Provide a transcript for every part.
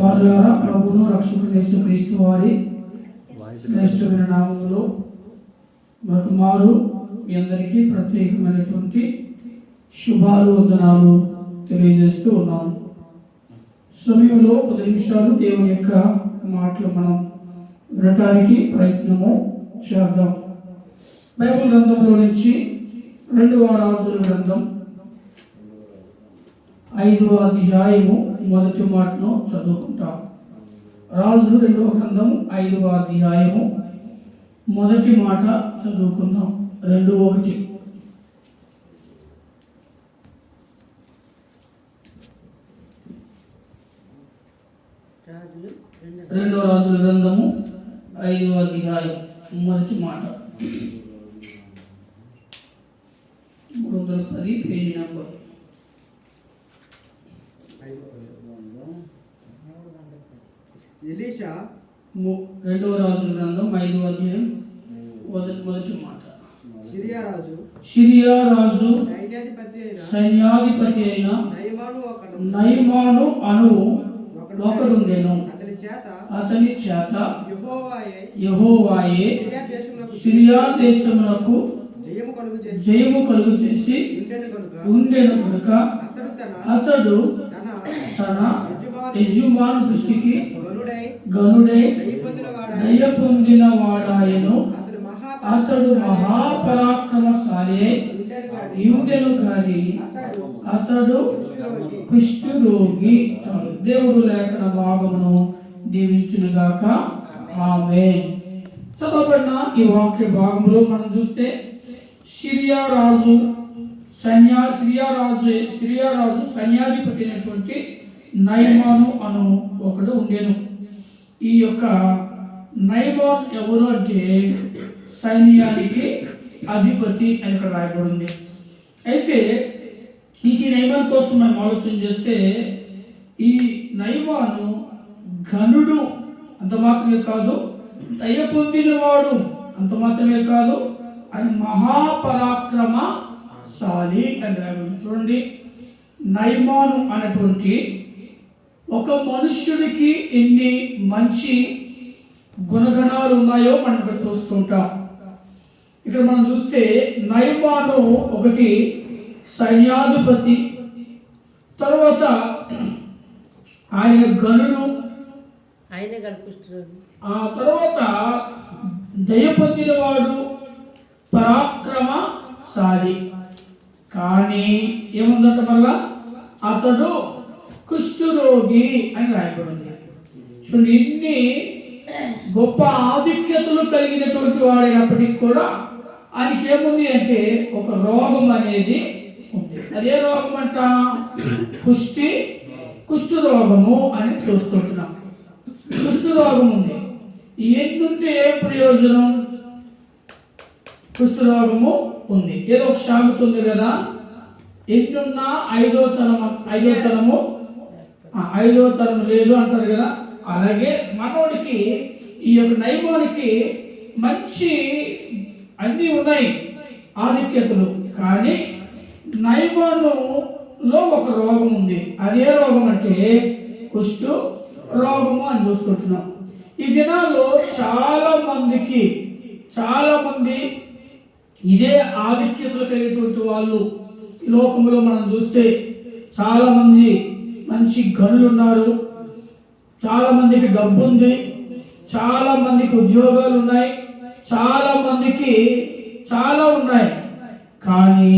వారులారా ప్రభువును రక్షకుడు యేసుక్రీస్తు వారి శ్రేష్టమైన నామములో మరొకమారు మీ అందరికీ ప్రత్యేకమైనటువంటి శుభాలు వందనాలు తెలియజేస్తూ ఉన్నాను. సమయంలో 10 నిమిషాలు దేవుని యొక్క మాటలు మనం వినటానికి ప్రయత్నము చేద్దాం. బైబిల్ గ్రంథంలో నుంచి 2వ రాజుల గ్రంథం 5వ అధ్యాయము మొదటి మాటను చదువుకుంటాం. రాజులు 2వ గ్రంథం 5వ అధ్యాయము మొదటి మాట చదువుకుందాం. 2:1. రెండవ రాజుల గ్రంథము 5వ అధ్యాయం మొదటి మాట. 310 పేజీ నంబర్. ఎలీషా 2వ రాజుల గ్రంథం 5వ అధ్యాయం మొదటి మాట. సిరియా రాజు సైన్యాధిపతి అయిన నయమాను అను ఒకడుండెను. అతని చేత యెహోవాయే సిరియా దేశమునకు జయము కలుగు చేసి ఉండెను కనుక అతడు తన యజమాను దృష్టికి గనుడై దయ పొందిన వాడాయను. అతడు మహాపరాక్రమశాలి ఉండెను గాని అతడు కుష్ఠరోగి. దేవుడు లేఖన భాగమును దీవించునుగాక. ఆమేన్. చదవబడిన ఈ వాక్య భాగంలో మనం చూస్తే సిరియా రాజు సైన్యాధిపతి అయినటువంటి నయమాను అను ఒకడు ఉండెను. ఈ యొక్క నయమాన్ ఎవరు అంటే సైన్యానికి అధిపతి అని ఇక్కడ రాయబడింది. అయితే ఈ నయమాన్ కోసం మనం ఆలోచన చేస్తే ఈ నయమాను ఘనుడు అంత మాత్రమే కాదు, దయ పొందినవాడు అంత మాత్రమే కాదు, అని మహాపరాక్రమశాలి అని రాయబడింది. చూడండి, నయమాను అన్నటువంటి ఒక మనుష్యుడికి ఎన్ని మంచి గుణగణాలు ఉన్నాయో మనం ఇక్కడ చూస్తుంటాం. ఇక్కడ మనం చూస్తే నయమాను ఒకటి సైన్యాధిపతి, తర్వాత ఆయన గనుడు, ఆ తర్వాత దయ పొందినవాడు, పరాక్రమశాలి. కానీ ఏముందంటే మళ్ళా అతడు కుష్ఠరోగి అని రాయబడింది. చూడండి, ఇన్ని గొప్ప ఆధిక్యతలు కలిగినటువంటి వాడైనప్పటికీ కూడా ఆయనకి ఏముంది అంటే ఒక రోగం అనేది ఉంది. అదే రోగం అంట కుష్ఠరోగము అని చూస్తున్నాం. కుష్ఠరోగం ఉంది. ఎన్నుంటే ఏ ప్రయోజనం? కుష్ఠరోగము ఉంది. ఏదో ఒక సామెత ఉంది కదా, ఎన్నున్నా ఐదో తరము లేదు అంటారు కదా. అలాగే మనోడికి ఈ యొక్క నయమానికి మంచి అన్నీ ఉన్నాయి, ఆధిక్యతలు. కానీ నయమానులో ఒక రోగం ఉంది. అదే రోగం అంటే కుష్ఠ రోగము అని చూసుకుంటున్నాం. ఈ దినాల్లో చాలా మంది ఇదే ఆధిక్యతలు కలిగినటువంటి వాళ్ళు ఈ లోకంలో మనం చూస్తే చాలా మంది మంచి గనులు ఉన్నారు, చాలా మందికి డబ్బు ఉంది, చాలా మందికి ఉద్యోగాలు ఉన్నాయి, చాలా మందికి చాలా ఉన్నాయి. కానీ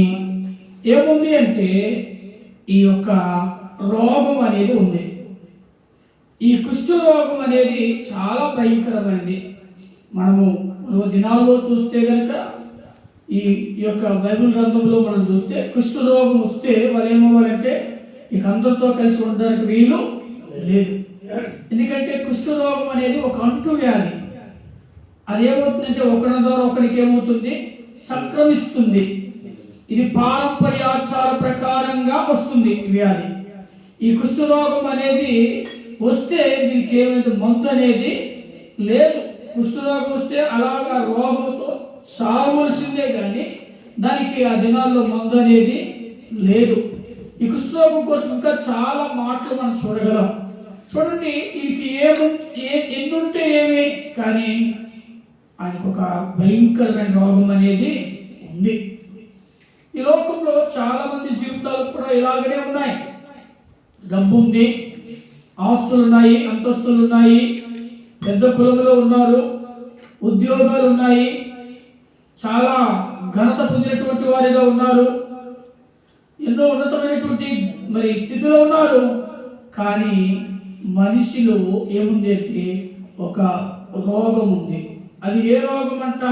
ఏముంది అంటే ఈ యొక్క రోగం అనేది ఉంది. ఈ కుష్ఠ రోగం అనేది చాలా భయంకరమైనది. మనము దినాల్లో చూస్తే కనుక ఈ యొక్క బైబిల్ గ్రంథంలో మనం చూస్తే కుష్ఠ రోగం వస్తే వాళ్ళు ఏమవ్వాలంటే ఇక అందరితో కలిసి ఉండడానికి వీలు లేదు. ఎందుకంటే కుష్ఠ రోగం అనేది ఒక అంటు వ్యాధి. అది ఏమవుతుందంటే ఒకరి ద్వారా ఒకరికి ఏమవుతుంది, సంక్రమిస్తుంది. ఇది పారంపర్యాచార ప్రకారంగా వస్తుంది ఈ వ్యాధి. ఈ కుష్ఠ రోగం అనేది వస్తే దీనికి ఏమైనా మందు అనేది లేదు. కుష్ఠరోగం వస్తే అలాగా రోగంతో సావలసిందే కానీ దానికి ఆ దినాల్లో మందు అనేది లేదు. ఈ కుష్ఠరోగం కోసం ఇంకా చాలా మాటలు మనం చూడగలం. చూడండి, వీరికి ఎన్నుంటే ఏమి, కానీ ఆయనకు ఒక భయంకరమైన రోగం అనేది ఉంది. ఈ లోకంలో చాలా మంది జీవితాలు కూడా ఇలాగనే ఉన్నాయి. డబ్బు ఉంది, ఆస్తులు ఉన్నాయి, అంతస్తులు ఉన్నాయి, పెద్ద కులంలో ఉన్నారు, ఉద్యోగాలు ఉన్నాయి, చాలా ఘనత పొందినటువంటి వారిగా ఉన్నారు, ఎన్నో ఉన్నతమైనటువంటి స్థితిలో ఉన్నారు. కానీ మనిషిలో ఏముంది అంటే ఒక రోగం ఉంది. అది ఏ రోగం అంట?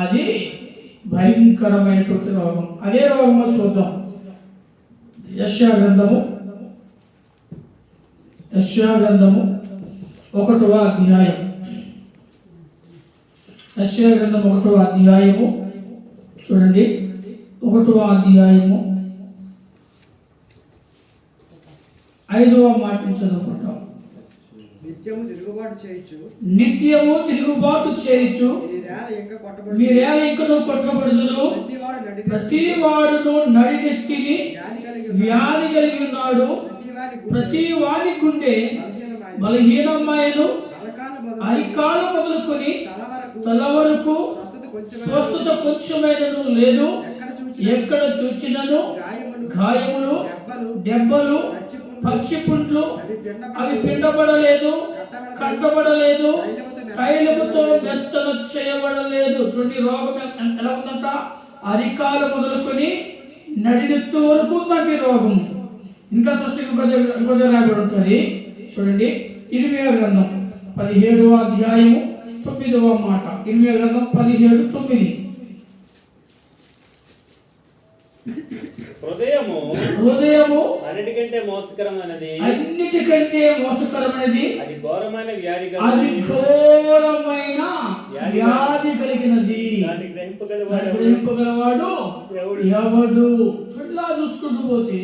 అది భయంకరమైనటువంటి రోగం. అదే రోగమో చూద్దాం. యెషయా గ్రంథము 1వ అధ్యాయం. యెషయా గ్రంథం 1వ అధ్యాయము చూడండి. 1వ అధ్యాయము 5వ మాటను చదువుకుంటాం. నిత్యము తిరుగుబాటు చేయొచ్చు, మీరేళ ఇంకను కొట్టబడుదురు. ప్రతి వాడును నడినెత్తిని వ్యాధి కలిగి ఉన్నాడు, ప్రతి వారి గుండె బలహీనమాయను, అరికాలు మొదలుకొని తల వరకు స్వస్థత కొంచెమైనను లేదు. ఎక్కడ చూచినను గాయములు, దెబ్బలు, పచ్చిపుండ్లు, అవి పిండబడలేదు, కట్టబడలేదు, తైలముతో మెత్తన చేయబడలేదు. చూడండి, రోగం ఎలా ఉందంట? అరికాలు మొదలుకొని నడినెత్తు వరకు ఉందంటే రోగం. ఇంకా సృష్టికి ఇంకొక రాబడి ఉంటుంది. చూడండి, 20వ గ్రంథం 17వ అధ్యాయము 9వ మాట. 20వ గ్రంథం 17:9. హృదయము అన్నిటికంటే మోసకరమైనది, అది ఘోరమైన వ్యాధి కలిగినది. గ్రహింపగలవాడు ఎవడు? ఇట్లా చూసుకుంటూ పోతే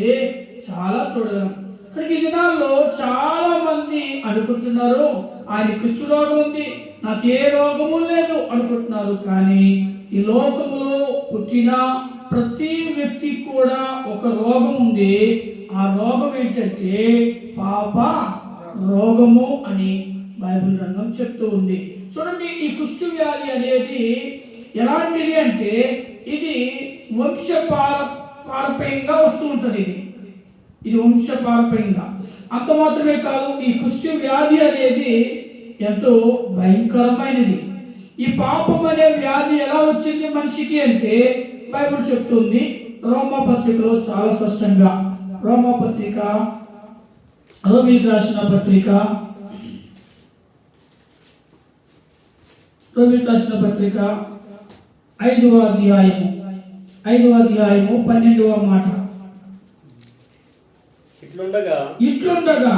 చాలా చూడగలం. కానీ ఈ దినాల్లో చాలా మంది అనుకుంటున్నారు ఆయన కుష్ఠరోగం ఉంది, నాకు ఏ రోగము లేదు అనుకుంటున్నారు. కానీ ఈ లోకములో పుట్టిన ప్రతి వ్యక్తి కూడా ఒక రోగం ఉంది. ఆ రోగం ఏంటంటే పాప రోగము అని బైబిల్ గ్రంథం చెప్తూ ఉంది. చూడండి, ఈ కుష్ఠ వ్యాధి అనేది ఎలాంటిది అంటే ఇది వంశపారపర్యంగా వస్తూ ఉంటుంది. ఇది వంశపారపర్యంగా. అంత మాత్రమే కాదు, ఈ కుష్ఠ వ్యాధి అనేది ఎంతో భయంకరమైనది. ఈ పాపం అనే వ్యాధి ఎలా వచ్చింది మనిషికి అంటే బైబిల్ చెప్తుంది రోమాపత్రికలో చాలా స్పష్టంగా. రోమాపత్రిక, రోమీయులకు రాసిన పత్రిక 5వ అధ్యాయము 12వ మాట. ఇట్లుండగా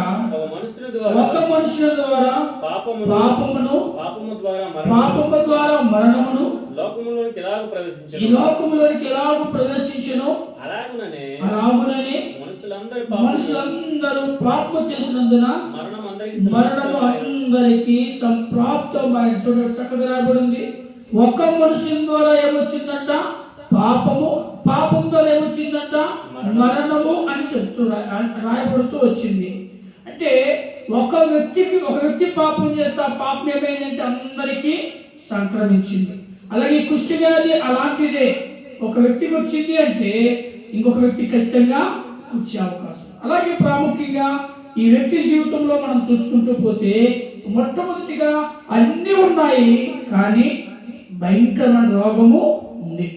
ఒక మనుషుల ద్వారా పాపము ద్వారా మరణమును ఈ లోకములోనికి ఎలాగూ ప్రవేశించెను, అలాగుననే మనుషులందరూ పాపము చేసినందున మరణము అందరికీ సంప్రాప్తమైన. చూడండి, చక్కగా రాయబడింది. ఒక మనుషుల ద్వారా ఏమొచ్చిందంట? పాపం ద్వారా ఏమొచ్చిందంట? మరణము అని రాయబడుతూ వచ్చింది. అంటే ఒక వ్యక్తి పాపం చేస్తే ఆ పాపం ఏమైందంటే అందరికీ సంక్రమించింది. అలాగే కుష్ఠ వ్యాధి అలాంటిదే. ఒక వ్యక్తికి వచ్చింది అంటే ఇంకొక వ్యక్తి ఖచ్చితంగా వచ్చే అవకాశం. అలాగే ప్రాముఖ్యంగా ఈ వ్యక్తి జీవితంలో మనం చూసుకుంటూ పోతే మొట్టమొదటిగా అన్నీ ఉన్నాయి, కానీ భయంకరమైన రోగము ఉంది.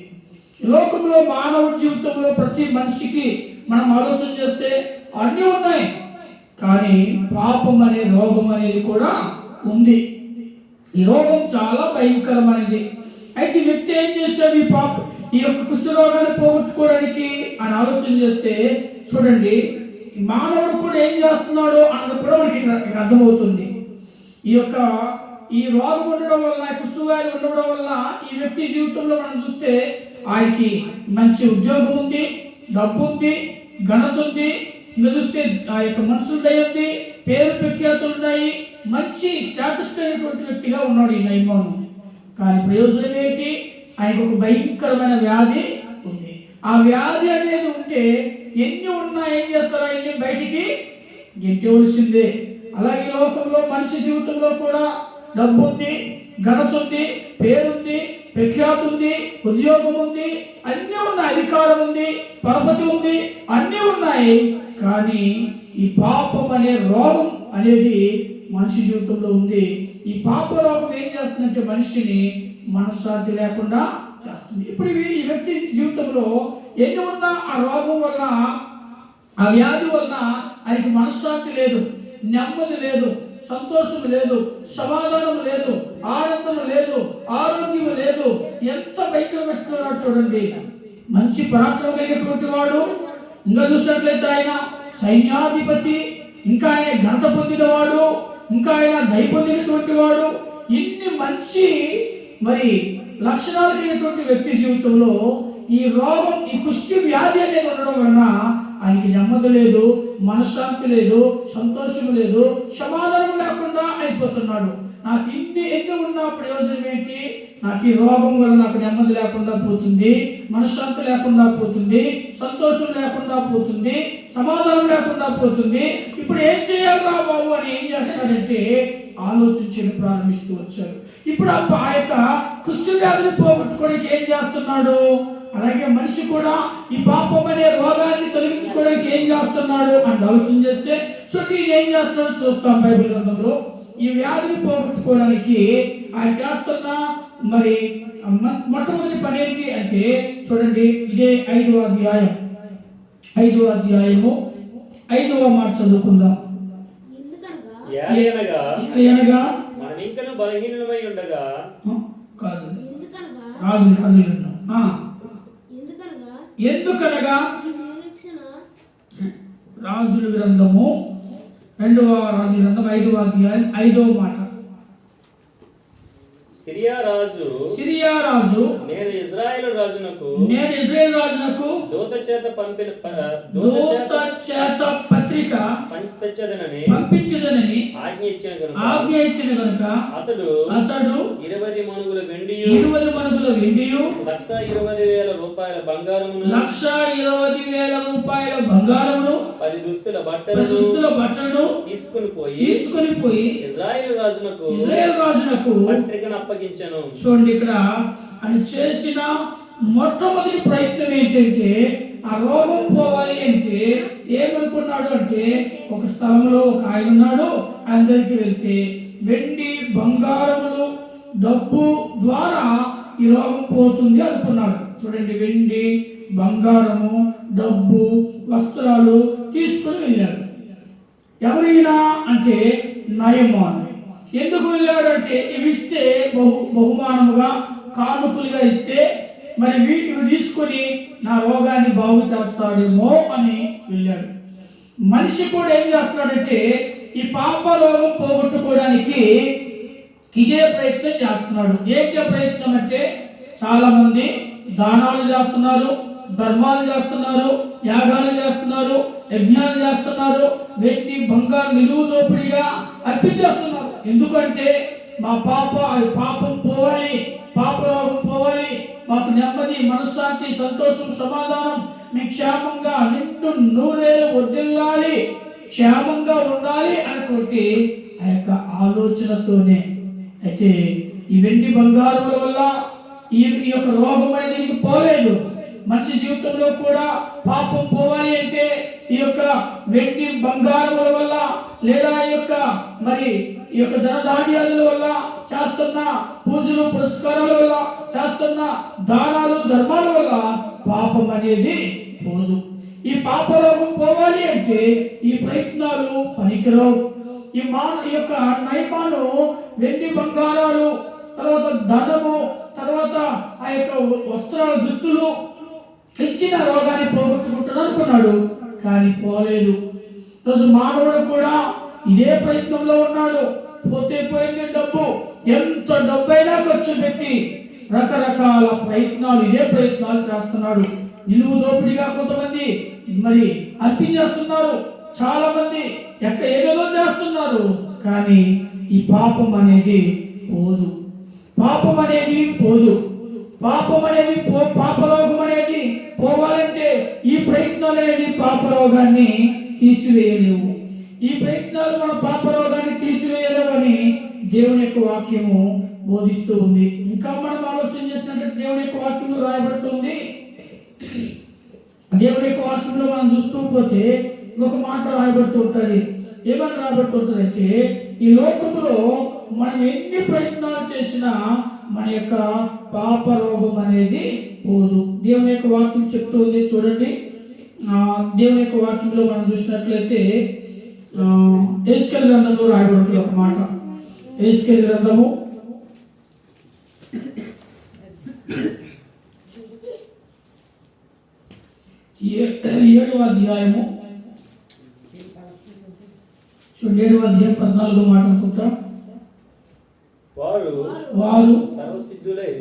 ఈ లోకంలో మానవ జీవితంలో ప్రతి మనిషికి మనం ఆలోచన చేస్తే అన్నీ ఉన్నాయి, కానీ పాపం అనే రోగం అనేది కూడా ఉంది. ఈ రోగం చాలా భయంకరమైనది. అయితే ఈ వ్యక్తి ఏం చేశాడు? ఈ యొక్క కుష్ఠరోగాన్ని పోగొట్టుకోవడానికి అని ఆలోచన చేస్తే చూడండి, మానవుడు కూడా ఏం చేస్తున్నాడో అన్నది కూడా మనకి ఇక్కడ అర్థమవుతుంది. ఈ రోగం ఉండడం వల్ల, కుష్ఠవ్యాధి ఉండడం వల్ల ఈ వ్యక్తి జీవితంలో మనం చూస్తే ఆయనకి మంచి ఉద్యోగం ఉంది, డబ్బు ఉంది, ఘనత ఉంది, ఇంకా చూస్తే ఆ యొక్క మనుషుల దయ ఉంది, పేరు ప్రఖ్యాతులు ఉన్నాయి, మంచి స్టేటస్ అయినటువంటి వ్యక్తిగా ఉన్నాడు ఈ నయమాను. కానీ ప్రయోజనం ఏంటి? ఆయనకు ఒక భయంకరమైన వ్యాధి ఉంది. ఆ ఆ వ్యాధి అనేది ఉంటే ఎన్ని ఉన్నా ఏం చేస్తారా, ఎన్ని బయటికి గెంటవలసిందే. అలాగే ఈ లోకంలో మనిషి జీవితంలో కూడా డబ్బు ఉంది, ఘనత ఉంది, పేరుంది, ప్రఖ్యాతి ఉంది, ఉద్యోగం ఉంది, అన్నీ ఉన్నాయి, అధికారం ఉంది, పరపతి ఉంది, అన్నీ ఉన్నాయి. కానీ ఈ పాపం అనే రోగం అనేది మనిషి జీవితంలో ఉంది. ఈ పాప రోగం ఏం చేస్తుందంటే మనిషిని మనశ్శాంతి లేకుండా చేస్తుంది. ఇప్పుడు ఈ వ్యక్తి జీవితంలో ఎన్ని ఉన్నా ఆ రోగం వల్ల, ఆ వ్యాధి వలన ఆయనకి మనశ్శాంతి లేదు, నెమ్మది లేదు, సంతోషం లేదు, సమాధానం లేదు, ఆనందం లేదు, ఆరోగ్యం లేదు. ఎంత భయంకరమిస్తున్నాడు చూడండి. మంచి పరాక్రమైనటువంటి వాడు, ఇంకా చూసినట్లయితే ఆయన సైన్యాధిపతి, ఇంకా ఆయన ఘనత పొందినవాడు, ఇంకా ఆయన దయ పొందినటువంటి వాడు, ఇన్ని మంచి మరి లక్షణాలు కలిగినటువంటి వ్యక్తి జీవితంలో ఈ రోగం, ఈ కుష్టి వ్యాధి అనేది ఉండడం వలన ఆయనకి నెమ్మది లేదు, మనశ్శాంతి లేదు, సంతోషం లేదు, సమాధానం లేకుండా అయిపోతున్నాడు. నాకు ఎన్ని ఉన్నా ప్రయోజనం ఏంటి? నాకు ఈ రోగం వల్ల నాకు నెమ్మది లేకుండా పోతుంది, మనశ్శాంతి లేకుండా పోతుంది, సంతోషం లేకుండా పోతుంది, సమాధానం లేకుండా పోతుంది. ఇప్పుడు ఏం చేయాలా బాబు అని ఏం చేస్తాడంటే ఆలోచించడం ప్రారంభిస్తూ వచ్చాడు. ఇప్పుడు ఆ యొక్క కుష్టి వ్యాధిని పోగొట్టుకోవడానికి ఏం చేస్తున్నాడు? అలాగే మనిషి కూడా ఈ పాపం అనే రోగాన్ని తొలగించుకోవడానికి ఏం చేస్తున్నాడు అని ఆలోచన చేస్తే ఈయన ఏం చేస్తున్నాడో చూస్తాం బైబిల్ గ్రంథంలో. ఈ వ్యాధిని పోగొట్టుకోవడానికి ఆయన చేస్తున్న మరి మొట్టమొదటి పని ఏంటి అంటే చూడండి, ఇదే 5వ అధ్యాయము 5వ మాట చదువుకుందాం. అనగా మనం ఇంకను బలహీనమై ఉండగా కాదు, రాజుల ఎందుకనగా రాజుల గ్రంథము 2వ రాజుల గ్రంథం 5వ అధ్యాయం 5వ మాట. సిరియా రాజు నేను ఇజ్రాయేలు రాజునకు దూత చేత పత్రిక పంపించదనని ఆజ్ఞ ఇచ్చిన గనుక అతడు 20 మణుగుల వెండియు 1,20,000 రూపాయల బంగారమును 10 దుస్తుల బట్టలను తీసుకుని పోయి ఇజ్రాయేలు రాజునకు పత్రికను అప్పగించెను. చూడండి, ఇక్కడ ఆయన చేసిన మొట్టమొదటి ప్రయత్నం ఏంటంటే ఆ రోగం పోవాలి అంటే ఏమనుకున్నాడు అంటే ఒక స్థలంలో ఒక ఆయన ఉన్నాడు, అందరికి వెళ్తే వెండి బంగారములు డబ్బు ద్వారా ఈ రోగం పోతుంది అనుకున్నాడు. చూడండి, వెండి బంగారము డబ్బు వస్త్రాలు తీసుకుని వెళ్ళాడు. ఎవరైనా అంటే నయమాను. ఎందుకు వెళ్ళాడంటే ఇవి ఇస్తే బహుమానముగా కానుకలుగా ఇస్తే మరి వీటిని తీసుకొని నా రోగాన్ని బాగు చేస్తాడేమో అని వెళ్ళాడు. మనిషి కూడా ఏం చేస్తున్నాడంటే ఈ పాప రోగం పోగొట్టుకోవడానికి ఇదే ప్రయత్నం చేస్తున్నాడు. ఏంటి ప్రయత్నం అంటే చాలా మంది దానాలు చేస్తున్నారు, ధర్మాలు చేస్తున్నారు, యాగాలు చేస్తున్నారు, యజ్ఞాలు చేస్తున్నారు, వెండి బంగారు నిలువు దోపిడిగా అర్పించేస్తున్నారు. ఎందుకంటే మా పాపం పోవాలి, పాప రోగం పోవాలి, మాకు నెమ్మది, మనశ్శాంతి, సంతోషం, సమాధానం, మేము క్షేమంగా నిండు నూరేళ్ళు వర్ధిల్లాలి, క్షేమంగా ఉండాలి అనేటువంటి ఆ యొక్క ఆలోచనతోనే. అయితే ఈ వెండి బంగారముల వల్ల ఈ యొక్క రోగం అనేది పోలేదు. మనిషి జీవితంలో కూడా పాపం పోవాలి అంటే ఈ యొక్క వెండి బంగారముల వల్ల లేదా ఈ యొక్క ధనధాన్యాల వల్ల చేస్తున్న పూజలు పురస్కారాల వల్ల చేస్తున్న దానాలు ధర్మాల వల్ల పాపం అనేది పోదు. ఈ పాప రోగం పోవాలి అంటే ఈ ప్రయత్నాలు పనికిరావు. ఈ యొక్క నయమాను వెండి బంగారాలు, తర్వాత ధనము, తర్వాత ఆ యొక్క వస్త్రాల దుస్తులు ఇచ్చిన రోగాన్ని పోగొట్టుకుంటాడు అనుకున్నాడు, కానీ పోలేదు. రోజు మానవుడు కూడా ఇదే ప్రయత్నంలో ఉన్నాడు. పోతే పోయింది డబ్బు, ఎంత డబ్బైనా ఖర్చు పెట్టి రకరకాల ప్రయత్నాలు, ఇదే ప్రయత్నాలు చేస్తున్నాడు. నిలువు దోపిడిగా కొంతమంది మరి అర్పించేస్తున్నారు, చాలా మంది ఏదేదో చేస్తున్నారు, కానీ ఈ పాపం అనేది పోదు. పాపం అనేది పాపరోగం అనేది పోవాలని ప్రయత్నాలు అనేది పాప రోగాన్ని తీసివేయలేవు. ఈ ప్రయత్నాలు మన పాప రోగాన్ని తీసివేయలేవని దేవుని యొక్క వాక్యము బోధిస్తూ ఉంది. ఇంకా మనం ఆలోచన చేసినట్టు దేవుని యొక్క వాక్యంలో రాయబడుతుంది. దేవుని యొక్క వాక్యంలో మనం చూస్తూ పోతే ఒక మాట రాయబడుతూ ఉంటుంది. ఏమని రాయబడుతుంటుంది అంటే, ఈ లోకంలో మనం ఎన్ని ప్రయత్నాలు చేసినా మన యొక్క పాప రోగం అనేది పోదు. దేవుని యొక్క వాక్యం చెప్తుంది. చూడండి, దేవుని యొక్క వాక్యంలో మనం చూసినట్లయితే యెహెజ్కేలు గ్రంథంలో రాయబడుతుంది ఒక మాట. యెహెజ్కేలు గ్రంథము 7వ అధ్యాయము 14వ మాట అనుకుంటా. వారు సర్వసిద్ధులై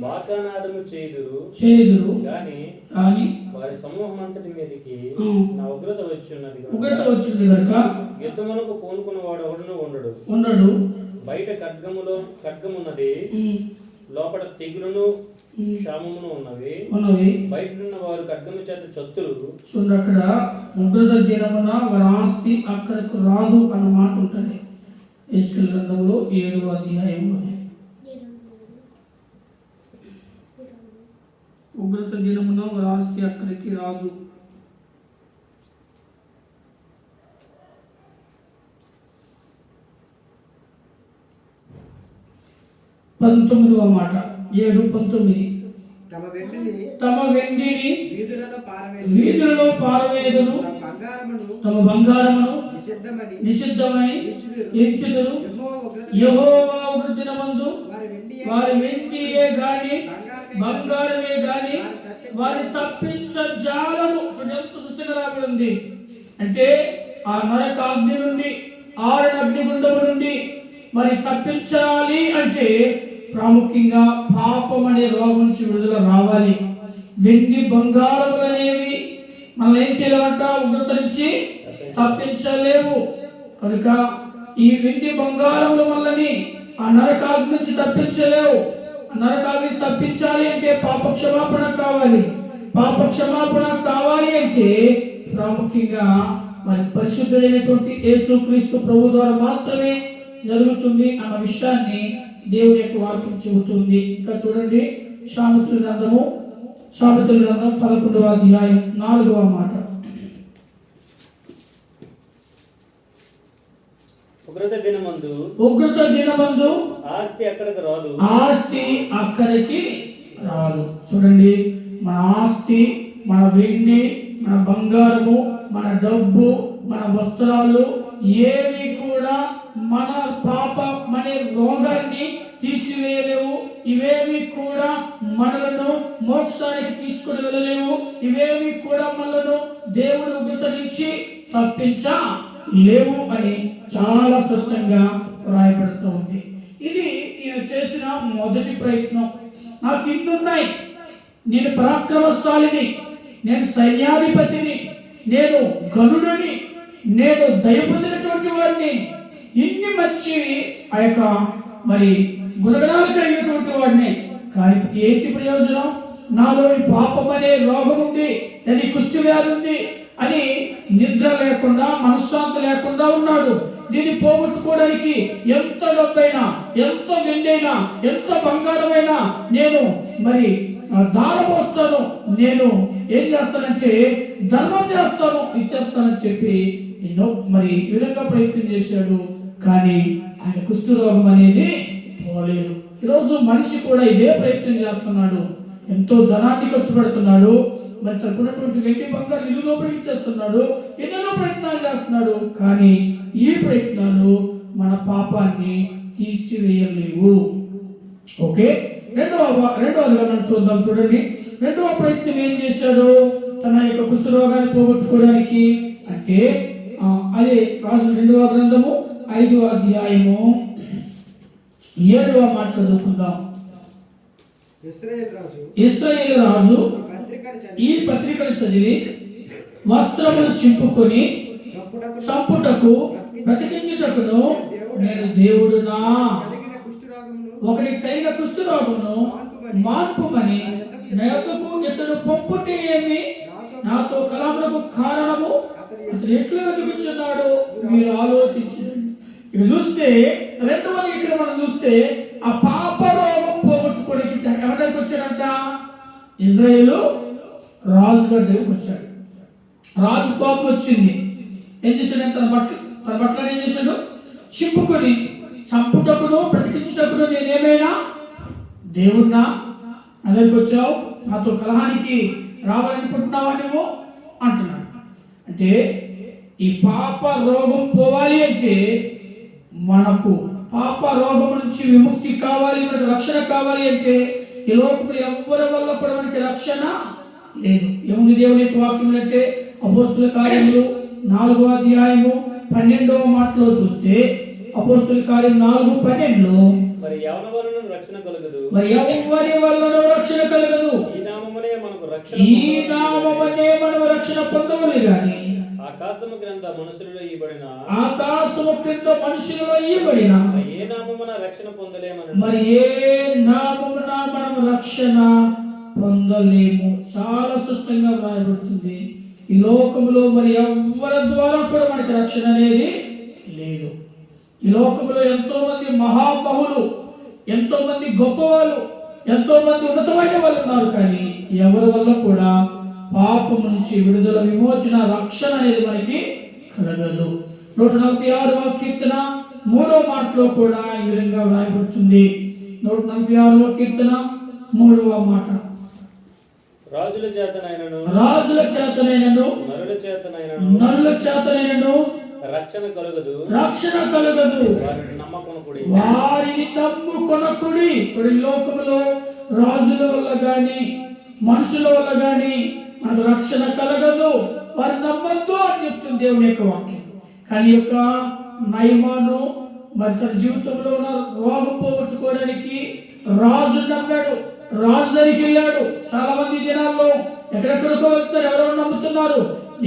వాగ్దానాదము చేయుదురు గాని వారి సమూహం అంతటి మీదకి నా ఉగ్రత వచ్చినది కనుక యుద్ధమునకు పూనుకున్న వాడు ఎవడునూ ఉండడు. బయట ఖడ్గమున్నది, లోపల తెగులును క్షామమును ఉన్నవి. బయట ఉన్న వారు ఖడ్గము చేత చతురు. చూడండి, అక్కడ ఉగ్రత దినమున వారి ఆస్తి అక్కడికి రాదు అన్న మాట ఉంటుంది. యెహెజ్కేలు గ్రంథంలో 7వ అధ్యాయంలో ఉగ్రత దినమున వారి ఆస్తి అక్కడికి రాదు. 19వ మాట 7:19 తమ వెండిని వీధులలో పారవేయుదురు, తమ బంగారమును నిషిద్ధమని ఎంచుదురు. యెహోవా ఉగ్రత దినమందు వారి వెండియే గాని బంగారమే గాని వారి తప్పించజాలరు. ఎంత సృష్టిగా రాబడింది అంటే, ఆ నరకాగ్ని నుండి, ఆరణ అగ్నిగుండము నుండి మరి తప్పించాలి అంటే ప్రాముఖ్యంగా పాపం అనే రోగం నుంచి విడుదల రావాలి. వెండి బంగారములు అనేవి మనం ఏం చేయలేమంట, ఉగ్రత నుంచి తప్పించలేవు. కనుక ఈ వెండి బంగారముల వల్లని ఆ నరకాగ్ని నుంచి తప్పించలేవు. నరకాగ్ని తప్పించాలి అంటే పాప క్షమాపణ కావాలి. పాప క్షమాపణ కావాలి అంటే ప్రాముఖ్యంగా మరి పరిశుద్ధుడైనటువంటి యేసుక్రీస్తు ప్రభు ద్వారా మాత్రమే జరుగుతుంది అన్న విషయాన్ని దేవుని యొక్క వాక్యం చెబుతుంది. ఇంకా చూడండి, సామెతల గ్రంథం 11వ అధ్యాయం 4వ మాట. ఉగ్రత దినమందు ఆస్తి అక్కడికి రాదు. చూడండి, మన ఆస్తి, మన వెండి, మన బంగారము, మన డబ్బు, మన వస్త్రాలు ఏవి కూడా మన పాప మన రోగాన్ని తీసివేయలేవు. ఇవేవి కూడా మనలను మోక్షానికి తీసుకుని వెళ్ళలేవు. ఇవేవి కూడా మనలను దేవుని ఉగ్రత నుంచి తప్పించలేవు అని చాలా స్పష్టంగా రాయబడుతూ ఉంది. ఇది ఈయన చేసిన మొదటి ప్రయత్నం. నాకు ఇన్నున్నాయి, నేను పరాక్రమశాలిని, నేను సైన్యాధిపతిని, నేను గనుడని, నేను దయ పొందినటువంటి వాడిని, ఇన్ని మంచి ఆ యొక్క మరి గుణగణాలు కలిగినటువంటి వాడిని. కానీ ఏంటి ప్రయోజనం? నాలో ఈ పాపం అనే రోగం ఉంది, అది కుష్టి వ్యాధి ఉంది అని నిద్ర లేకుండా, మనశ్శాంతి లేకుండా ఉన్నాడు. దీన్ని పోగొట్టుకోవడానికి ఎంత డబ్బైనా, ఎంత వెండైనా, ఎంత బంగారమైనా నేను మరి దారపోస్తాను, నేను ఏం చేస్తానంటే ధర్మం చేస్తాను, ఇచ్చేస్తానని చెప్పి ఎన్నో మరి ఈ విధంగా ప్రయత్నం చేశాడు. కానీ ఆయన కుష్ఠరోగం అనేది పోలేదు. ఈరోజు మనిషి కూడా ఇదే ప్రయత్నం చేస్తున్నాడు. ఎంతో ధనాన్ని ఖర్చు పెడుతున్నాడు, మరి తనకున్నటువంటి వెండి బంగారు ఇల్లు ఉపయోగించేస్తున్నాడు, ఎన్నెన్నో ప్రయత్నాలు చేస్తున్నాడు. కానీ ఈ ప్రయత్నాలు మన పాపాన్ని తీసివేయలేవు. ఓకే, రెండవదిగా మనం చూద్దాం. చూడండి, రెండవ ప్రయత్నం ఏం చేశాడు తన యొక్క కుష్ఠరోగాన్ని పోగొట్టుకోవడానికి అంటే, అదే రాజుల 2వ గ్రంథము 5వ అధ్యాయము 7వ మాట చదువుకుందాం. ఇశ్రాయేలు రాజు ఈ పత్రికను చదివి వస్త్రములు చింపుకొని చంపుటకు బ్రతికించుటకును నేను దేవుడునా, ఒకటి కలిగిన కుష్ఠరోగమును మాన్పుమని నా యొద్దకు ఇతడు పంపుటే ఏమి, రోగములకు కారణము అతను ఎట్లు వెతుకుచున్నాడు మీరు ఆలోచించండి. ఇక చూస్తే రెండవది ఇక్కడ మనం చూస్తే ఆ పాప రోగం పోగొట్టుకోవడానికి ఎవరి దగ్గరికి వచ్చాడంట? ఇజ్రాయేలు రాజు గారి దగ్గరికి వచ్చాడు. రాజు కోపం వచ్చింది. ఏం చేశాడు? తన బట్టలు ఏం చేశాడు? చింపుకొని చంపుటకును బ్రతికించుటకును నేనేమైనా దేవుణ్ణా? నా దగ్గరికి వచ్చావు, నాతో కలహానికి రావాలనుకుంటున్నావా నువ్వు అంటున్నాడు. అంటే ఈ పాప రోగం పోవాలి అంటే, మనకు పాప రోగం నుంచి విముక్తి కావాలి, మనకు రక్షణ కావాలి అంటే ఈ లోకంలో ఎవరి వల్ల కూడా మనకి రక్షణ లేదు. ఏముంది దేవుని యొక్క వాక్యం అంటే అపోస్తుల కార్యములు 4వ అధ్యాయము 12వ మాటలో చూస్తే, అపోస్తుల కార్యం 4:12 మరి ఎవరి వలన రక్షణ కలగదు, ఈ నామమునే మనము రక్షణ పొందవలె గాని ఆకాశము క్రింద మనుషులలో ఇయ్యబడిన ఏ నామమున రక్షణ పొందలేమని, మరి ఏ నామమున మనము రక్షణ పొందలేము. చాలా స్పష్టంగా వ్రాయబడుతుంది. ఈ లోకంలో మరి ఎవరి ద్వారా కూడా మనకి రక్షణ అనేది లేదు. ఈ లోకంలో ఎంతో మంది మహామహులు, ఎంతో మంది గొప్పవాళ్ళు, ఎంతో మంది ఉన్నతమైన వాళ్ళు ఉన్నారు. కానీ ఎవరి వల్ల కూడా పాపం నుంచి విడుదల, విమోచన, రక్షణ అనేది మనకి కలగదు. 146వ కీర్తన 3వ మాటలో కూడా ఈ విధంగా వ్రాయబడుతుంది. 146వ కీర్తన 3వ మాట, రాజుల చేతనైనను నరుల చేతనైనను రక్షణ కలుగదు, వారిని నమ్ముకొనకుడి. చూడండి, లోకములో రాజుల వల్ల గాని మనుషుల వల్ల గాని మనకు రక్షణ కలగదు, వారిని నమ్మద్దు అని చెప్తుంది దేవుని యొక్క వాక్యం. కానీ యొక్క నయమాను మరి తన జీవితంలో ఉన్న రోగం పోగొట్టుకోవడానికి రాజు నమ్మాడు, రాజు దగ్గరికి వెళ్ళాడు. చాలా మంది దినాల్లో ఎక్కడెక్కడికో వెళ్తున్నారు, ఎవరెవరు నమ్ముతున్నారు.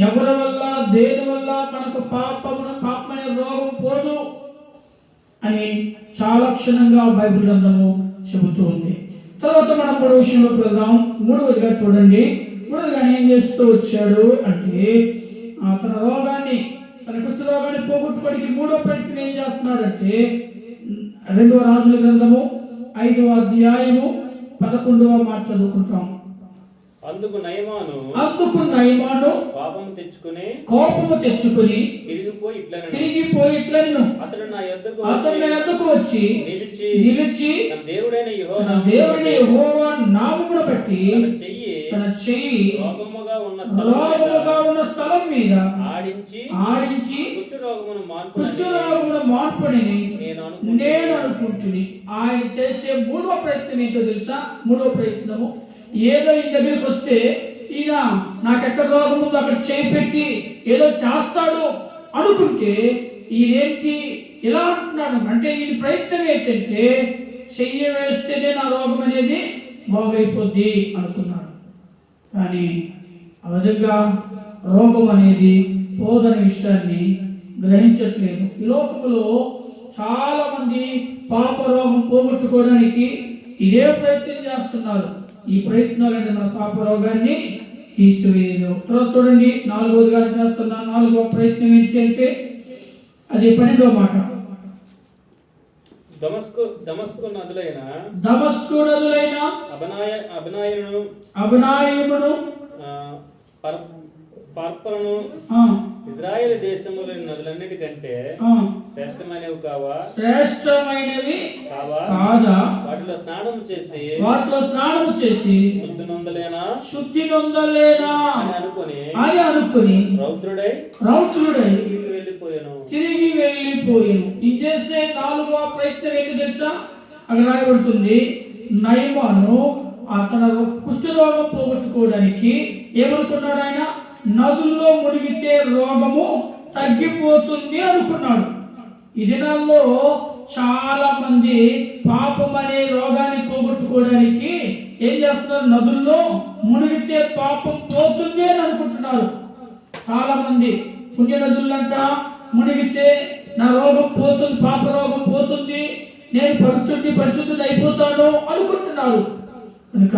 ఎవరి వల్ల, దేని వల్ల మనకు పాపమనే రోగం పోదు అని చాలా క్షణంగా బైబిల్ గ్రంథము చెబుతూ ఉంది. తర్వాత మనం మరో విషయంలోకి వెళ్దాం. 3వదిగా చూడండి, 3వదిగా ఏం చేస్తూ వచ్చాడు అంటే తన రోగాన్ని, తన కుష్ఠ రోగాన్ని పోగొట్టుకోవడానికి 3వ ప్రయత్నం ఏం చేస్తున్నాడంటే 2వ రాజుల గ్రంథము 5వ అధ్యాయము 11వ మాట చదువుకుంటాం. అందుకు నయమాను కోపము తెచ్చుకుని తిరిగిపోయి ఇట్లను అతడు నా యొద్దకు వచ్చి నిలిచి దేవుడైన యెహోవా నామమును బట్టి తన చెయ్యి రోగముగా ఉన్న స్థలం మీద ఆడించి కుష్ఠరోగమును మార్పుని నేను అనుకుంటుని. ఆయన చేసే 3వ ప్రయత్నం ఏంటో తెలుసా? 3వ ప్రయత్నము ఏదో ఈ దగ్గరికి వస్తే ఈయన నాకెక్కడ రోగం ఉందో అక్కడ చేయి పెట్టి ఏదో చేస్తాడు అనుకుంటే, ఈయనేంటి ఇలా అంటున్నాడు అంటే ఈయన ప్రయత్నం ఏంటంటే చెయ్యి వేస్తేనే నా రోగం అనేది బాగైపోద్ది అనుకున్నాడు. కానీ ఆ విధంగా రోగం అనేది పోదనే విషయాన్ని గ్రహించట్లేదు. ఈ లోకంలో చాలా మంది పాప రోగం పోగొట్టుకోవడానికి ఇదే ప్రయత్నం చేస్తున్నారు. ఈ ప్రయత్నాలన్నీ మన పాప రోగాన్ని తీసివేయదు. చూడండి, 4వదిగా చేస్తున్న 4వ ప్రయత్నం ఏంటి అంటే అది 12వ మాట. దమస్కు నదులైన అబనాయమును పర్పరను ఇజ్రాయెల్ దేశములోని నదులన్నిటికంటే శ్రేష్టమైనవి కావా కాదా? వాటిలో స్నానం చేసి శుద్ధి నొందలేనా అని అనుకుని రౌద్రుడై తిరిగి వెళ్ళిపోయాను. ఇది చేసే 4వ ప్రయత్నం ఏంటి తెలుసా? అక్కడ రాయబడుతుంది, నయమాను తన కుష్ఠరోగం పోగొట్టుకోవడానికి ఏమనుకున్నాడు? ఆయన నదుల్లో మునిగితే రోగము తగ్గిపోతుంది అనుకున్నాడు. ఈ దినాల్లో చాలా మంది పాపం అనే రోగాన్ని పోగొట్టుకోవడానికి ఏం చేస్తున్నారు? నదుల్లో మునిగితే పాపం పోతుంది అని అనుకుంటున్నారు. చాలా మంది పుణ్య నదులంతా మునిగితే నా రోగం పోతుంది, పాప రోగం పోతుంది, నేను పరిశుద్ధుని అయిపోతాను అనుకుంటున్నారు. కనుక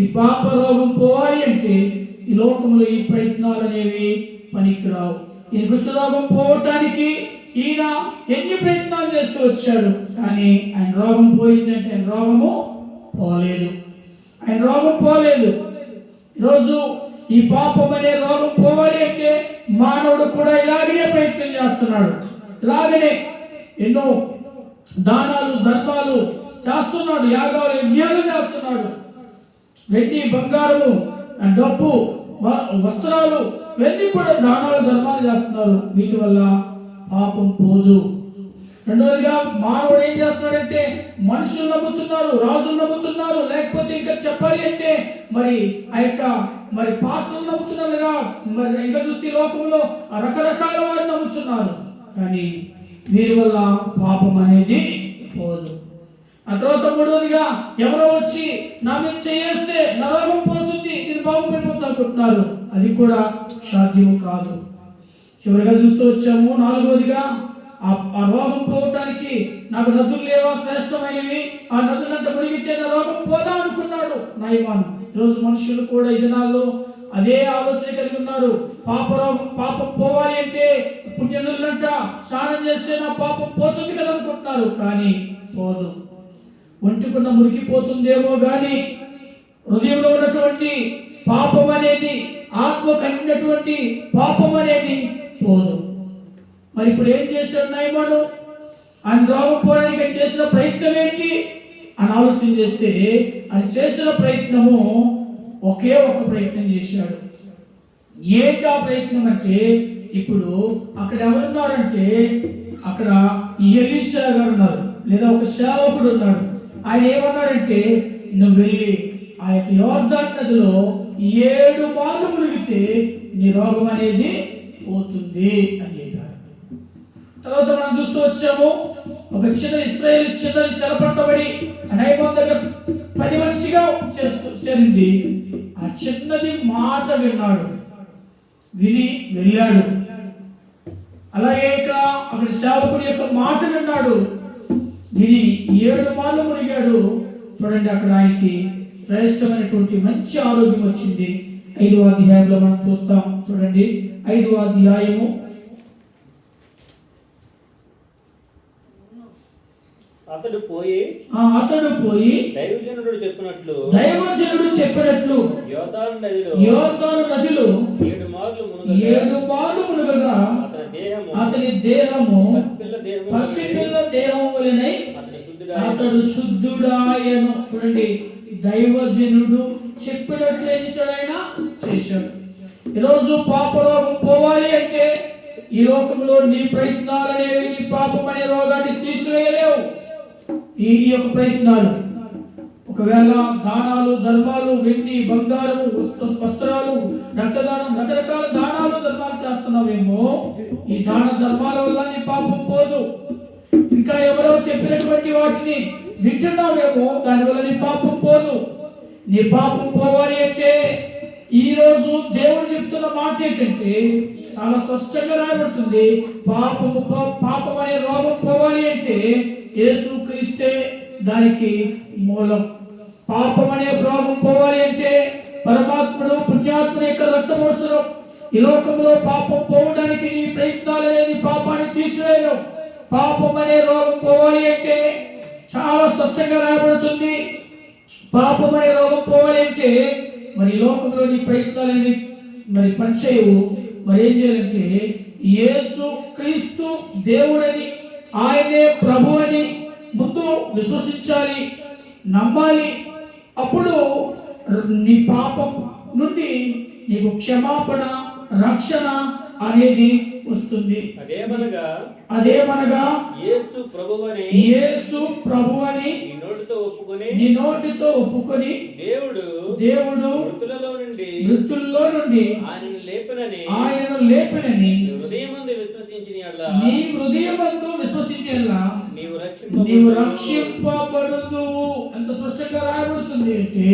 ఈ పాప రోగం పోవాలి అంటే ఈ లోకంలో ఈ ప్రయత్నాలు అనేవి పనికిరావు. ఈ కుష్ఠరోగం పోవటానికి ఈయన ఎన్ని ప్రయత్నాలు చేస్తూ వచ్చాడు, కానీ ఆయన రోగం పోయిందంటే ఆయన రోగము పోలేదు. ఆయన రోగం పోలేదు. ఈరోజు ఈ పాపం అనే రోగం పోవాలి అంటే మానవుడు కూడా ఇలాగనే ప్రయత్నం చేస్తున్నాడు. ఇలాగనే ఎన్నో దానాలు ధర్మాలు చేస్తున్నాడు, యాగాలు యజ్ఞాలు చేస్తున్నాడు. వెండి బంగారము డబ్బు వస్త్రాలు ఇవన్నీ కూడా దానాలు ధర్మాలు చేస్తున్నారు. వీటి వల్ల పాపం పోదు. రెండవదిగా మానవుడు ఏం చేస్తున్నాడంటే మనుషులు నమ్ముతున్నారు, రాజులు నమ్ముతున్నారు, లేకపోతే ఇంకా చెప్పాలి అంటే మరి ఆ యొక్క మరి పాస్టర్లు నమ్ముతున్నారుగా, మరి ఇంకా చూస్తే లోకంలో రకరకాల వారు నమ్ముతున్నారు. కానీ వీరి వల్ల పాపం అనేది పోదు. ఆ తర్వాత మూడవదిగా ఎవరో వచ్చి నా మీద చేస్తే నా రోగం పోతుంది, నేను బాగుపడిపోతుంది అనుకుంటున్నారు. అది కూడా సాధ్యము కాదు. చివరిగా చూస్తూ వచ్చాము నాలుగవదిగా ఆ రోగం పోవటానికి నాకు నదులు లేవా శ్రేష్టమైనవి, ఆ నదులంతా మునిగితే నా రోగం పోదా అనుకున్నాడు నయమాను. ఈరోజు మనుషులు కూడా ఈ దినాల్లో అదే ఆలోచన కలిగి ఉన్నారు. పాపం పోవాలి అంటే పుణ్యనదులంట స్నానం చేస్తే నా పాపం పోతుంది కదా అనుకుంటున్నారు. కానీ పోదు. ఒంటికున్న మురికిపోతుందేమో కానీ హృదయంలో ఉన్నటువంటి పాపం అనేది, ఆత్మ కలిగినటువంటి పాపం అనేది పోదు. మరి ఇప్పుడు ఏం చేస్తాడు నయమాను? ఆయన రోగం పోవడానికి చేసిన ప్రయత్నం ఏంటి అని ఆలోచన చేస్తే ఆయన చేసిన ప్రయత్నము ఒకే ఒక ప్రయత్నం చేశాడు. ఏంటి ఆ ప్రయత్నం అంటే, ఇప్పుడు అక్కడ ఎవరున్నారంటే అక్కడ ఎలీషా గారు ఉన్నారు, లేదా ఒక సేవకుడు ఉన్నాడు. ఆయన ఏమన్నాడంటే నువ్వు వెళ్ళి ఆ యొక్క యోర్దాను నదిలో 7 మార్లు మునిగితే నీ రోగం అనేది పోతుంది అని చెప్పారు. తర్వాత మనం చూస్తూ వచ్చాము, ఒక చిన్న ఇశ్రాయేలు చిన్నది చెరపట్టబడి నయమాను దగ్గర 10 మనిషిగా చేరింది. ఆ చిన్నది మాట విన్నాడు, విని వెళ్ళాడు. అలాగే ఇక్కడ అక్కడ సేవకుడి యొక్క మాట విన్నాడు, విని 7 మార్లు మునిగాడు. చూడండి, అక్కడ ఆయనకి శ్రేష్టమైనటువంటి మంచి ఆరోగ్యం వచ్చింది. 5వ అధ్యాయంలో మనం చూస్తాం. చూడండి, 5వ అధ్యాయము అతడు పోయి దైవజనుడు చెప్పినట్లు యోర్దాను నదిలో 7 మార్లు మునగగా అతని దేహము పసిపిల్ల దేహము వలెనై అతడు శుద్ధుడాయను. చూడండి, దైవజనుడు చెప్పినట్లు ఏం చేశాడు. ఈరోజు పాపరోగం పోవాలి అంటే ఈ లోకంలో నీ ప్రయత్నాలు అనేవి నీ పాపం అనే రోగాన్ని తీసివేయలేవు. ఈ యొక్క ప్రయత్నాలు, ఒకవేళ దానాలు ధర్మాలు, వెండి బంగారము వస్త్రాలు, రక్తదానం, రకరకాల దానాలు ధర్మాలు చేస్తున్నావేమో, ఈ దాన ధర్మాల వల్ల నీ పాపం పోదు. ఇంకా ఎవరో చెప్పినటువంటి వాటిని వింటున్నావేమో, దానివల్ల నీ పాపం పోదు. నీ పాపం పోవాలి అంటే ఈ రోజు దేవుడు చెప్తున్న మాట ఏంటంటే చాలా స్పష్టంగా రాయబడుతుంది. పాపం అనే రోగం పోవాలి అంటే యేసుక్రీస్తే దానికి మూలం. పాపం అనే రోగం పోవాలి అంటే పరమాత్ముడు పుణ్యాత్ముడు యొక్క రక్తం అవసరం. ఈ లోకంలో పాపం పోవడానికి నీ ప్రయత్నాలు అనేది పాపాన్ని తీసివేయడం. పాపం అనే రోగం పోవాలి అంటే చాలా స్పష్టంగా రాయబడుతుంది. పాపం అనే రోగం పోవాలి అంటే మరి లోకంలో నీ ప్రయత్నాలని మరి పనిచేయవు. మరి ఏం చేయాలంటే యేసు క్రీస్తు దేవుడని, ఆయనే ప్రభు అని ముందు విశ్వసించాలి, నమ్మాలి. అప్పుడు నీ పాపం నుండి నీకు క్షమాపణ, రక్షణ అనేది వస్తుంది. అదేమనగా యేసు ప్రభువని నీ నోటితో ఒప్పుకొని దేవుడు మృతుల్లో నుండి ఆయనను లేపనని నీ హృదయమందు విశ్వసించేలా నీవు రక్షింపబడుదువు. ఎంత స్పష్టంగా రాయబడుతుంది అంటే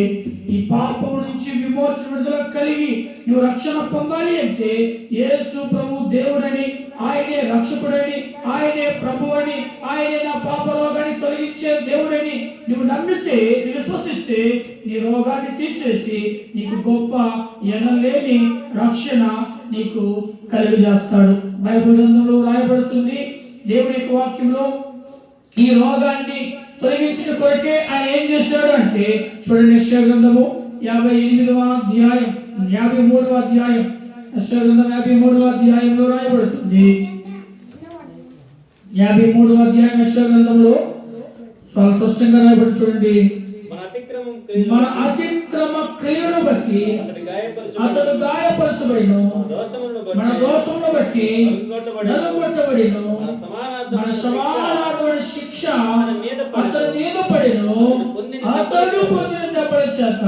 ఈ పాపం నుంచి విమోచన విడుదల కలిగి నువ్వు రక్షణ పొందాలి అంటే యేసు ప్రభు దేవుడని, ఆయనే రక్షకుడని, ఆయనే ప్రభువని, ఆయనే నా పాప రోగాన్ని తొలగించే దేవుడని నువ్వు నమ్మితే, నువ్వు విశ్వసిస్తే నీ రోగాన్ని తీసేసి నీకు గొప్ప ఎనలేని రక్షణ నీకు కలిగజేస్తాడు. బైబిల్ గ్రంథంలో రాయబడుతుంది, దేవుని యొక్క వాక్యంలో ఈ రోగాన్ని తొలగించిన కొరకే ఆయన ఏం చేశాడు అంటే, చూడండి యెషయా గ్రంథము 58వ అధ్యాయం 53వ అధ్యాయం యెషయా గ్రంథం 53వ అధ్యాయంలో రాయబడుతుంది. 53వ అధ్యాయం యెషయా గ్రంథంలో చాలా స్పష్టంగా రాయబడి చూడండి, మన అతిక్రమ క్రియలను బట్టి అతడు గాయపరచబడిను, మన దోషములను బట్టి నలుగొట్టబడిను, మన సమానార్థమైన శిక్ష అతని మీద పడిను, అతడు పొందిన దెబ్బల చేత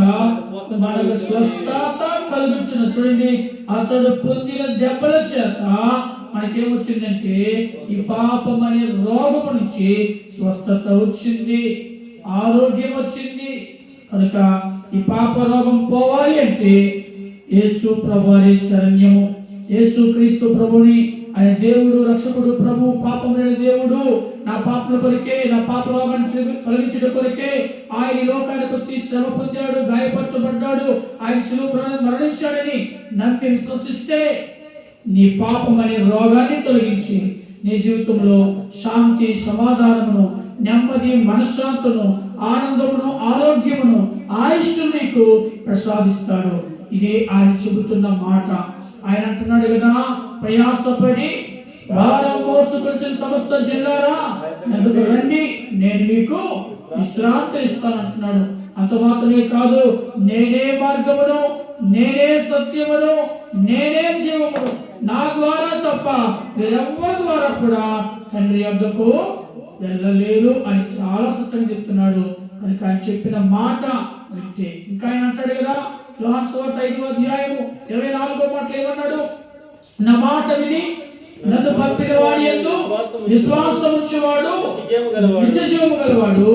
మనకు స్వస్థత కలుగుచును. చూడండి, అతడు పొందిన దెబ్బల చేత మనకేమొచ్చిందంటే ఈ పాపం అనే రోగము నుంచి స్వస్థత వచ్చింది, ఆరోగ్యం వచ్చింది. కనుక ఈ పాప రోగం పోవాలి అంటే యేసు ప్రభువారి శరణ్యము, యేసు క్రీస్తు ప్రభుని, ఆయన దేవుడు, రక్షకుడు, ప్రభు, పాపం లేని దేవుడు, నా పాపల కొరకే, నా పాప రోగాన్ని తొలగించడం కొరకే ఆయన ఈ లోకానికి వచ్చి శ్రమ పొందాడు, గాయపరచబడ్డాడు, ఆయన శిలువ మరణించాడని నమ్మి విశ్వసిస్తే నీ పాపం అనే రోగాన్ని తొలగించి నీ జీవితంలో శాంతి, సమాధానమును, నెమ్మది, మనశ్శాంతును, ఆనందమును, ఆరోగ్యమును, ఆయుష్ను నీకు ప్రసాదిస్తాడు. ఇదే ఆయన చెబుతున్న మాట. ఆయన అంటున్నాడు కదా, ప్రయాసపడి భారం మోసుకొచ్చిన సమస్త జిల్లారా ఎందుకు రండి, నేను మీకు విశ్రాంతి ఇస్తానంటున్నాడు. అంత మాత్రమే కాదు, నేనే మార్గమును, నేనే సత్యమును, నేనే జీవమును, నా ద్వారా తప్ప వేరెవ్వరి ద్వారా కూడా తండ్రి యొద్దకు వెళ్ళలేరు అని చాలా స్పష్టంగా చెప్తున్నాడు. కనుక ఆయన చెప్పిన మాట వింటే, ఇంకా ఆయన అంటాడు కదా, యోహాను సువార్త 5వ అధ్యాయము 24వ మాటలు ఏమన్నాడు, నా మాట విని నన్ను పంపిన వాడి యందు విశ్వాసం ఉంచేవాడు నిత్య జీవము గలవాడు,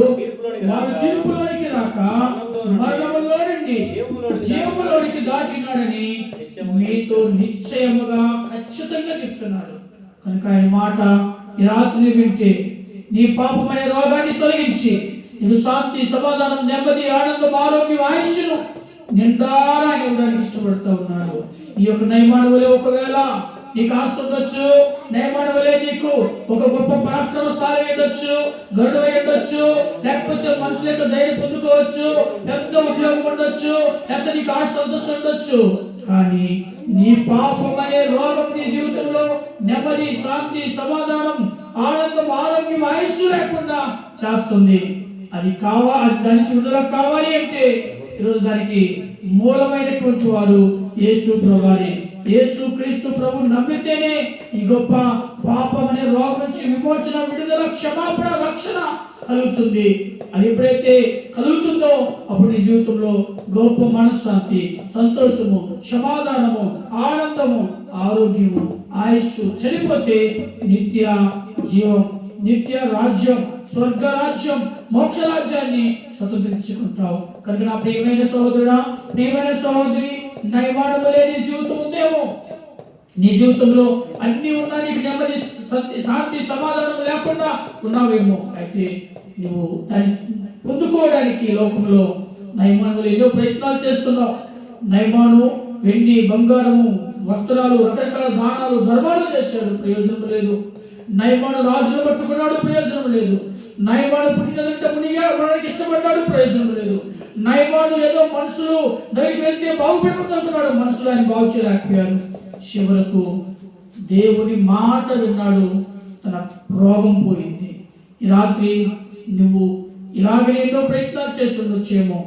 వాడు తీర్పులోనికి రాక మరణములో నుండి జీవములోనికి దాటినాడని మీతో నిశ్చయముగా ఖచ్చితంగా చెప్తున్నాడు. కనుక ఆయన మాట ఈ రాత్రి వింటే నీ పాపమనే రోగాన్ని తొలగించి నీకు శాంతి, సమాధానం, నెమ్మది, ఆనందం, ఆరోగ్యం, ఆయుష్ను నిండారా ఇవ్వడానికి ఇష్టపడుతూ ఉన్నాడు. ఈ యొక్క నయమాను వలె ఒకవేళ నీకు ఆస్తి ఉండొచ్చు, నయమాను వలె నీకు ఒక గొప్ప పరాక్రమశాలి ఉండొచ్చు, గరుడు ఉండొచ్చు, లేకపోతే మనుషుల యొక్క ధైర్యం పొందుకోవచ్చు, పెద్ద ఉద్యోగం ఉండొచ్చు, లేకపోతే నీకు ఆస్తి అంతస్తు ఉండొచ్చు. కానీ నీ పాపం అనే రోగం నీ జీవితంలో నెమ్మది, శాంతి, సమాధానం, ఆనందం, ఆరోగ్యం, ఆయుష్ లేకుండా చేస్తుంది. అది దాని విడుదల కావాలి అంటే ఈరోజు దానికి మూలమైనటువంటి వారు యేసు ప్రభువారే. యేసు క్రీస్తు ప్రభు నమ్మితేనే ఈ గొప్ప పాపం అనే రోగం నుంచి విమోచన, విడుదల, క్షమాపణ, రక్షణ కలుగుతుంది. అది ఎప్పుడైతే కలుగుతుందో అప్పుడు నీ జీవితంలో గొప్ప మనశ్శాంతి, సంతోషము, సమాధానము, ఆనందము, ఆరోగ్యము, ఆయుష్, చనిపోతే నిత్య జీవం, నిత్య రాజ్యం, స్వర్గ రాజ్యం, మోక్ష రాజ్యాన్ని స్వతంత్రించుకుంటావు. కనుక నా ప్రియమైన సహోదరుడా, ప్రియమైన సహోదరి, నయమాను వలె నీ జీవితం ఉందేమో, నీ జీవితంలో అన్ని ఉన్నా నీకు నెమ్మది, శాంతి, సమాధానం లేకుండా ఉన్నావేమో. అయితే నువ్వు దాన్ని పొందుకోవడానికి లోకంలో నయమాను వలె ఎన్నో ప్రయత్నాలు చేస్తున్నావు. నయమాను వెండి, బంగారము, వస్త్రాలు, రకరకాల దానాలు, ధర్మాలు చేశాడు, ప్రయోజనం లేదు. నయమాను రాజును పట్టుకున్నాడు, ప్రయోజనం లేదు. నయమాను పుట్టినదంటే మునిగానికి ఇష్టపడ్డాడు, ప్రయోజనం లేదు. నయమాను ఏదో మనుషులు దగ్గరికి వెళ్తే బాగుపడిపోతున్నాడు, మనుషులు ఆయన బాగు చేయలేకపోయారు. చివరకు దేవుని మాట విన్నాడు, తన రోగం పోయింది. ఈ రాత్రి నువ్వు ఇలాగనే ఎన్నో ప్రయత్నాలు చేసి ఉండొచ్చేమో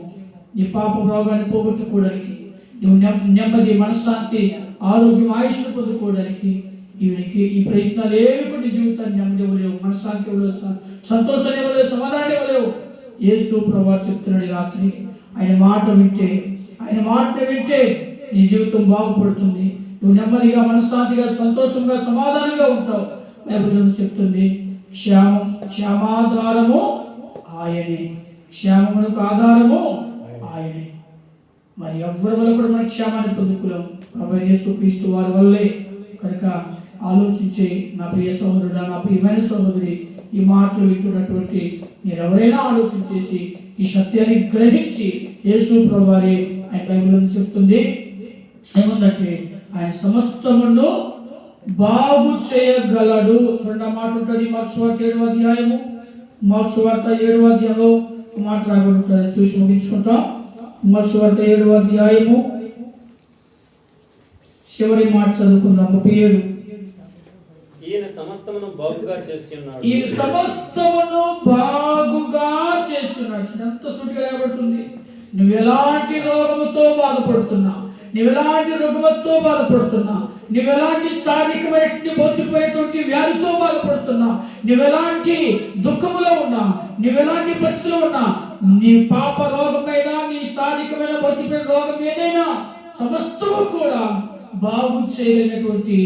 నీ పాప రోగాన్ని పోగొట్టుకోవడానికి, నువ్వు నెమ్మది, మనశ్శాంతి, ఆరోగ్యం, ఆయుష్ను పొందుకోవడానికి. ఈ ప్రయత్నాలు ఏవి కూడా నీ జీవితాన్ని నెమ్మది ఇవ్వలేవు, మనశ్శాంతి ఇవ్వలేవు, సంతోషాన్ని ఇవ్వలేవు, సమాధానం ఇవ్వలేవు. యేసు ప్రభువు చెప్తున్నాడు ఈ రాత్రి, ఆయన మాట వింటే, ఆయన మాటను వింటే నీ జీవితం బాగుపడుతుంది. నువ్వు నెమ్మదిగా, మనశ్శాంతిగా, సంతోషంగా, సమాధానంగా ఉంటావు. బైబిల్ చెప్తుంది, క్షేమాధారము ఆయనే, క్షేమమునకు ఆధారము ఆయనే. మరి ఎవరి వల్ల కూడా మన క్షేమాన్ని పొందుకున్నాం, ప్రభువైన యేసు క్రీస్తు వారి వల్లే. కనుక ఆలోచించే నా ప్రియ సహోదరుడా, నా ప్రియమైన సహోదరి, ఈ మాటలు వింటున్నటువంటి మీరు ఎవరైనా ఆలోచించేసి ఈ సత్యాన్ని గ్రహించి యేసు ప్రభువారే ఆయన బైబిల్లో చెప్తుంది ఏముందంటే ఆయన సమస్తమును బాగు చేయగలడు. చూడండి ఆ మాట ఉంటుంది మార్క్స్ వార్త 7వ అధ్యాయము. మార్క్స్ వార్త 7వ అధ్యాయంలో మాట రాబడి ఉంటుంది, చూసి ముగించుకుంటాం. మార్క్స్ వార్త 7వ అధ్యాయము చివరి మాట చదువుకుందాం. 37. ఈయన సమస్తమును బాగుగా చేస్తున్నాడు. ఈయన సమస్తమును బాగుగా చేస్తున్నాడు. ఎంత సూటిగా రాబడుతుంది. నువ్వు ఎలాంటి రోగముతో బాధపడుతున్నా, నువ్వెలాంటి రుగ్మతతో బాధపడుతున్నా, నువ్వెలాంటి శారీరకమైనటువంటి భౌతికమైనటువంటి వ్యాధితో బాధపడుతున్నా, నువ్వెలాంటి దుఃఖములో ఉన్నా, నువ్వెలాంటి పరిస్థితిలో ఉన్నా, నీ పాప రోగమైనా, నీ శారీరకమైన భౌతికమైన రోగం ఏదైనా సమస్తము కూడా బాగు చేయలేనటువంటి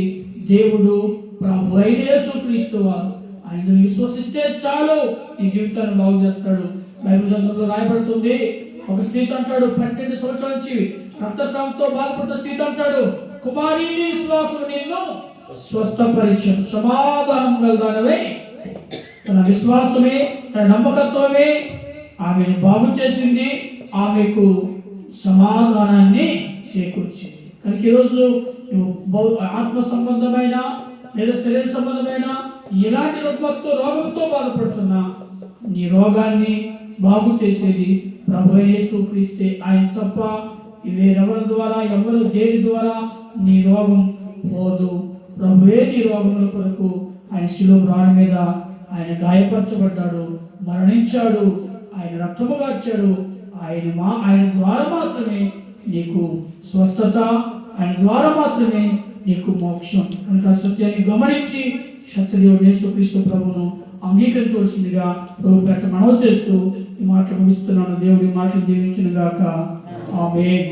దేవుడు ప్రభు అయిన యేసుక్రీస్తు వారు. ఆయన విశ్వసిస్తే చాలు నీ జీవితాన్ని బాగు చేస్తాడు. బైబిల్ గ్రంథంలో రాయబడుతుంది, ఒక స్త్రీతో అంటాడు, 12 సంవత్సరాల నుంచి రక్తస్రావంతో బాధపడుతున్న స్త్రీతో అంటాడు, కుమారి నీ విశ్వాసం నిన్ను స్వస్థపరిచను. సమాధానం కలదానవే. తన విశ్వాసమే, తన నమ్మకత్వమే ఆమెను బాగు చేసింది, ఆమెకు సమాధానాన్ని చేకూర్చింది. కనుక ఈరోజు నువ్వు ఆత్మ సంబంధమైన లేదా శరీర సంబంధమైన ఎలాంటి రోగంతో బాధపడుతున్నా నీ రోగాన్ని బాగు చేసేది ప్రభు యేసుక్రీస్తే. ఆయన తప్ప వేరెవరి ద్వారా, ఎవరు దేని ద్వారా నీ రోగం పోదు. ప్రభువే నీ రోగముల కొరకు ఆయన శిలువ రాణి మీద ఆయన గాయపరచబడ్డాడు, మరణించాడు, ఆయన రక్తము కార్చాడు. ఆయన ద్వారా మాత్రమే నీకు స్వస్థత, ఆయన ద్వారా మాత్రమే నీకు మోక్షం. కనుక సత్యాన్ని గమనించి సత్యదేవుడు యేసుక్రీస్తు ప్రభువును అంగీకరించవలసిందిగా ప్రభు పేట మనవి చేస్తూ ఈ మాటలు ముగిస్తున్నాను. దేవుడి మాటలు దీవించును గాక. ఆమేన్.